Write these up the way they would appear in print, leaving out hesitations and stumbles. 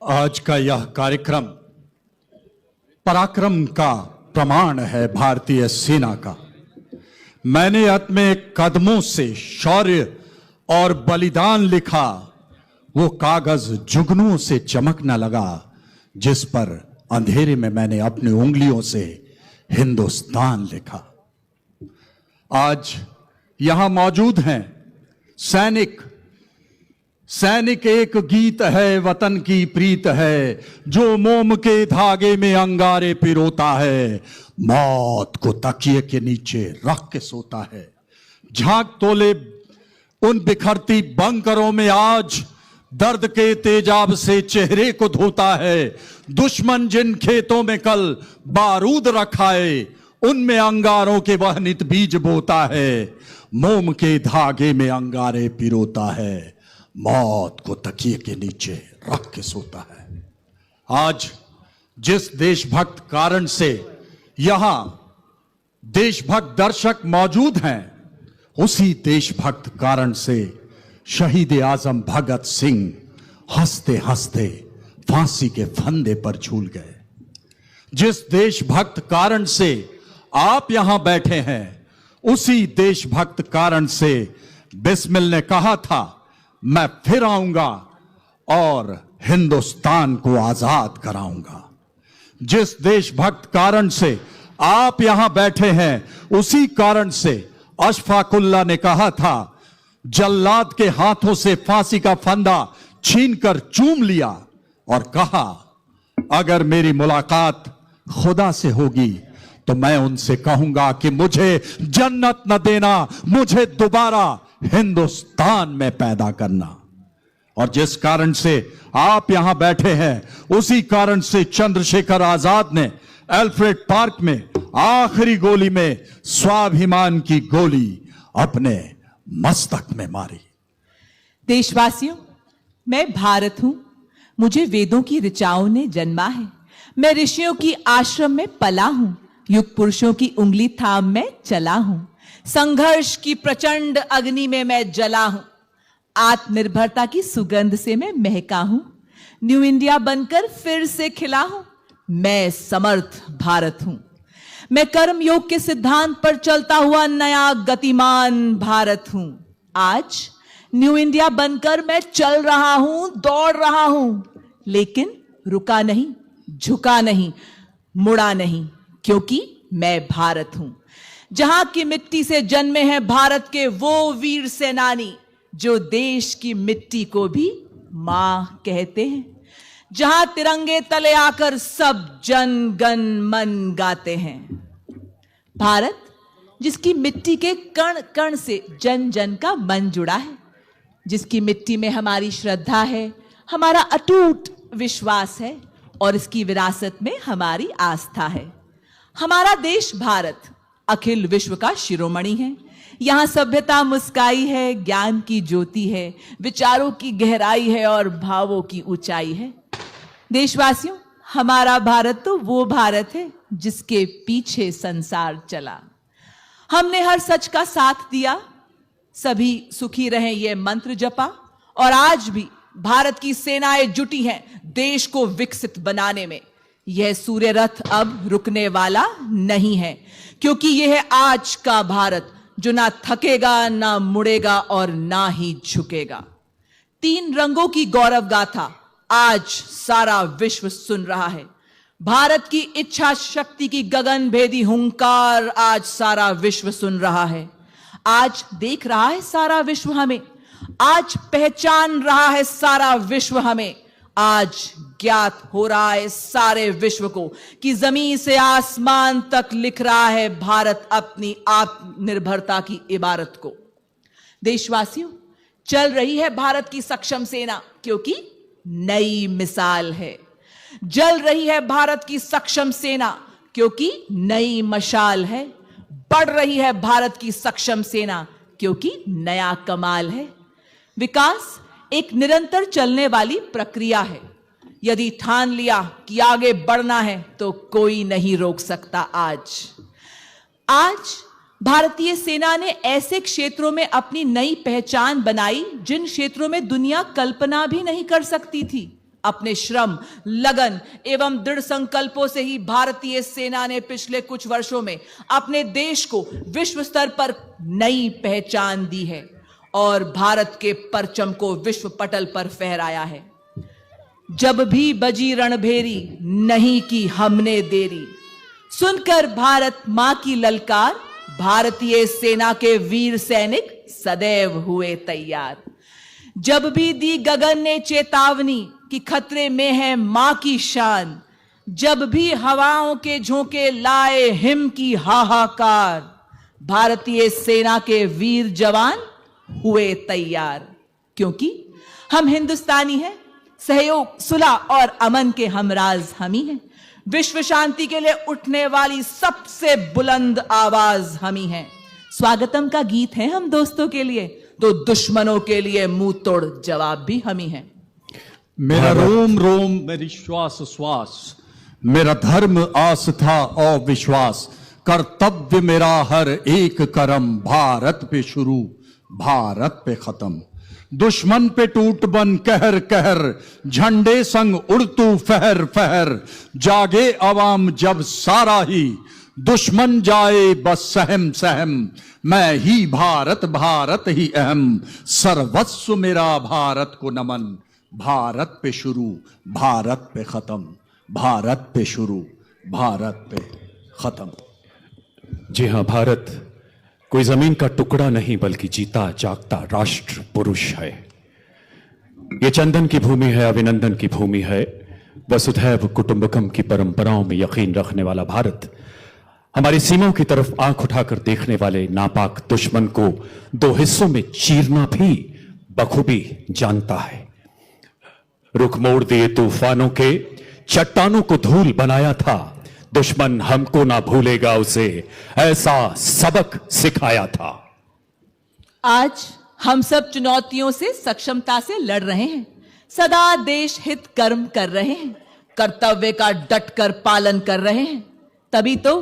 आज का यह कार्यक्रम पराक्रम का प्रमाण है भारतीय सेना का। मैंने अपने कदमों से शौर्य और बलिदान लिखा, वो कागज जुगनुओं से चमकने लगा जिस पर अंधेरे में मैंने अपनी उंगलियों से हिंदुस्तान लिखा। आज यहां मौजूद हैं सैनिक एक गीत है, वतन की प्रीत है, जो मोम के धागे में अंगारे पिरोता है, मौत को तकिए के नीचे रख के सोता है। झांक तोले उन बिखरती बंकरों में आज दर्द के तेजाब से चेहरे को धोता है। दुश्मन जिन खेतों में कल बारूद रखाए, उनमें अंगारों के वह नित बीज बोता है। मोम के धागे में अंगारे पिरोता है, मौत को तकिए के नीचे रख के सोता है। आज जिस देशभक्त कारण से यहां देशभक्त दर्शक मौजूद हैं, उसी देशभक्त कारण से शहीद आजम भगत सिंह हंसते हंसते फांसी के फंदे पर झूल गए। जिस देशभक्त कारण से आप यहां बैठे हैं, उसी देशभक्त कारण से बिस्मिल ने कहा था, मैं फिर आऊंगा और हिंदुस्तान को आजाद कराऊंगा। जिस देशभक्त कारण से आप यहां बैठे हैं, उसी कारण से अशफाकुल्ला ने कहा था, जल्लाद के हाथों से फांसी का फंदा छीनकर चूम लिया और कहा, अगर मेरी मुलाकात खुदा से होगी तो मैं उनसे कहूंगा कि मुझे जन्नत न देना, मुझे दोबारा हिंदुस्तान में पैदा करना। और जिस कारण से आप यहां बैठे हैं, उसी कारण से चंद्रशेखर आजाद ने एल्फ्रेड पार्क में आखिरी गोली में स्वाभिमान की गोली अपने मस्तक में मारी। देशवासियों, मैं भारत हूं, मुझे वेदों की ऋचाओं ने जन्मा है। मैं ऋषियों की आश्रम में पला हूं, युग पुरुषों की उंगली थाम मैं चला हूं। संघर्ष की प्रचंड अग्नि में मैं जला हूं, आत्मनिर्भरता की सुगंध से मैं महका हूं। न्यू इंडिया बनकर फिर से खिला हूं, मैं समर्थ भारत हूं। मैं कर्मयोग के सिद्धांत पर चलता हुआ नया गतिमान भारत हूं। आज न्यू इंडिया बनकर मैं चल रहा हूं, दौड़ रहा हूं, लेकिन रुका नहीं, झुका नहीं, मुड़ा नहीं, क्योंकि मैं भारत हूं। जहां की मिट्टी से जन्मे हैं भारत के वो वीर सेनानी, जो देश की मिट्टी को भी मां कहते हैं। जहां तिरंगे तले आकर सब जन गण मन गाते हैं। भारत जिसकी मिट्टी के कण कण से जन जन का मन जुड़ा है, जिसकी मिट्टी में हमारी श्रद्धा है, हमारा अटूट विश्वास है और इसकी विरासत में हमारी आस्था है। हमारा देश भारत अखिल विश्व का शिरोमणि है। यहां सभ्यता मुस्काई है, ज्ञान की ज्योति है, विचारों की गहराई है और भावों की ऊंचाई है। देशवासियों, हमारा भारत तो वो भारत है जिसके पीछे संसार चला। हमने हर सच का साथ दिया, सभी सुखी रहें ये मंत्र जपा, और आज भी भारत की सेनाएं जुटी हैं देश को विकसित बनाने में। यह सूर्य रथ अब रुकने वाला नहीं है, क्योंकि यह है आज का भारत जो ना थकेगा, ना मुड़ेगा और ना ही झुकेगा। 3 रंगों की गौरव गाथा आज सारा विश्व सुन रहा है। भारत की इच्छा शक्ति की गगन भेदी हुंकार आज सारा विश्व सुन रहा है। आज देख रहा है सारा विश्व हमें, आज पहचान रहा है सारा विश्व हमें। आज ज्ञात हो रहा है सारे विश्व को कि जमीन से आसमान तक लिख रहा है भारत अपनी आत्मनिर्भरता की इबारत को। देशवासियों, चल रही है भारत की सक्षम सेना, क्योंकि नई मिसाल है। जल रही है भारत की सक्षम सेना, क्योंकि नई मशाल है। बढ़ रही है भारत की सक्षम सेना, क्योंकि नया कमाल है। विकास एक निरंतर चलने वाली प्रक्रिया है। यदि ठान लिया कि आगे बढ़ना है तो कोई नहीं रोक सकता। आज भारतीय सेना ने ऐसे क्षेत्रों में अपनी नई पहचान बनाई जिन क्षेत्रों में दुनिया कल्पना भी नहीं कर सकती थी। अपने श्रम, लगन एवं दृढ़ संकल्पों से ही भारतीय सेना ने पिछले कुछ वर्षों में अपने देश को विश्व स्तर पर नई पहचान दी है और भारत के परचम को विश्व पटल पर फहराया है। जब भी बजी रणभेरी, नहीं की हमने देरी, सुनकर भारत मां की ललकार, भारतीय सेना के वीर सैनिक सदैव हुए तैयार। जब भी दी गगन ने चेतावनी कि खतरे में है मां की शान, जब भी हवाओं के झोंके लाए हिम की हाहाकार, भारतीय सेना के वीर जवान हुए तैयार। क्योंकि हम हिंदुस्तानी हैं, सहयोग, सुलह और अमन के हमराज हम ही हैं। विश्व शांति के लिए उठने वाली सबसे बुलंद आवाज हम ही हैं। स्वागतम का गीत है हम दोस्तों के लिए, तो दुश्मनों के लिए मुंह तोड़ जवाब भी हम ही हैं। मेरा रोम रोम, मेरी श्वास श्वास, मेरा धर्म, आस्था और विश्वास, कर्तव्य मेरा हर एक कर्म, भारत पे शुरू भारत पे खत्म। दुश्मन पे टूट बन कहर कहर, झंडे संग उड़तू फहर फहर, जागे अवाम जब सारा ही, दुश्मन जाए बस सहम सहम, मैं ही भारत भारत ही अहम, सर्वस्व मेरा भारत को नमन, भारत पे शुरू भारत पे खत्म, भारत पे शुरू भारत पे खत्म। जी हां, भारत कोई जमीन का टुकड़ा नहीं बल्कि जीता जागता राष्ट्र पुरुष है। ये चंदन की भूमि है, अभिनंदन की भूमि है। वसुधैव कुटुंबकम की परंपराओं में यकीन रखने वाला भारत हमारी सीमाओं की तरफ आंख उठाकर देखने वाले नापाक दुश्मन को दो हिस्सों में चीरना भी बखूबी जानता है। रुख मोड़ दिए तूफानों के, चट्टानों को धूल बनाया था, दुश्मन हमको ना भूलेगा उसे, ऐसा सबक सिखाया था। आज हम सब चुनौतियों से सक्षमता से लड़ रहे हैं, सदा देश हित कर्म कर रहे हैं, कर्तव्य का डटकर पालन कर रहे हैं। तभी तो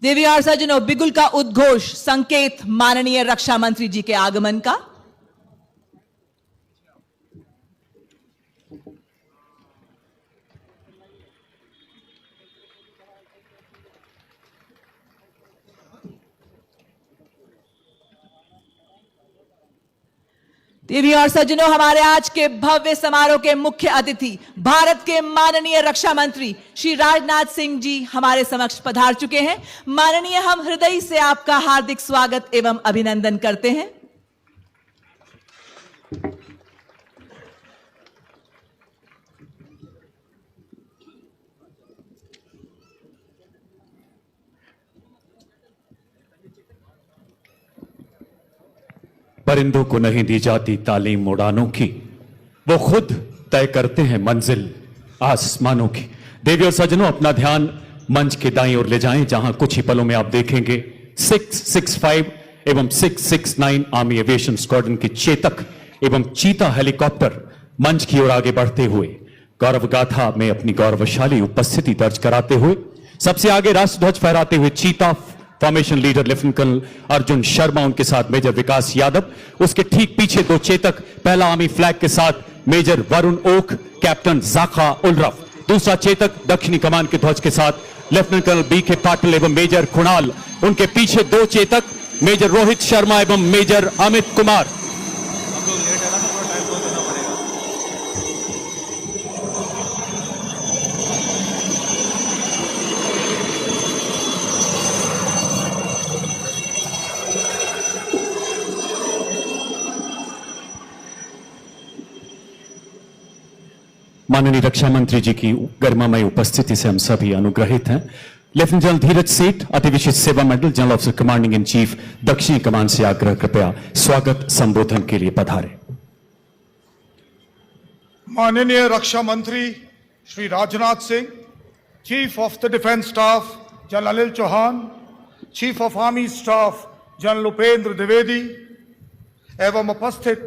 देवी और सज्जनों, बिगुल का उद्घोष संकेत माननीय रक्षा मंत्री जी के आगमन का। देवी और सज्जनों, हमारे आज के भव्य समारोह के मुख्य अतिथि भारत के माननीय रक्षा मंत्री श्री राजनाथ सिंह जी हमारे समक्ष पधार चुके हैं। माननीय, हम हृदय से आपका हार्दिक स्वागत एवं अभिनंदन करते हैं। परिंदों को नहीं दी जाती तालीम उड़ानों की, वो खुद तय करते हैं मंजिल आसमानों की। देवी और सज्जनों, अपना ध्यान मंच के दाईं ओर ले जाएं, जहां कुछ ही पलों में आप देखेंगे 665 एवं 669 आर्मी एविएशन स्क्वाड्रन के चेतक एवं चीता हेलीकॉप्टर मंच की ओर आगे बढ़ते हुए गौरव गाथा में अपनी गौरवशाली उपस्थिति दर्ज कराते हुए, सबसे आगे राष्ट्रध्वज फहराते हुए Cheetah formation leader lieutenant colonel Arjun Sharma, उनके साथ मेजर विकास यादव, उसके ठीक पीछे दो चेतक, पहला आर्मी फ्लैग के साथ मेजर वरुण ओक, कैप्टन जाखा उलरफ, दूसरा चेतक दक्षिणी कमान के ध्वज के साथ लेफ्टिनेंट कर्नल बी.के. पाटिल एवं मेजर कुणाल, उनके पीछे दो चेतक मेजर रोहित शर्मा एवं मेजर अमित कुमार। माननीय रक्षा मंत्री जी की गरिमामय उपस्थिति से हम सभी अनुग्रहित हैं। लेफ्टिनेंट जनरल धीरज सेठ, अति विशिष्ट सेवा medal, general officer commanding in chief, दक्षिणी कमान से आग्रह कृपया स्वागत संबोधन के लिए पधारे। माननीय रक्षा मंत्री Shri Rajnath Singh, chief of the defence staff general Anil Chauhan, chief of army staff general Upendra Dwivedi एवं उपस्थित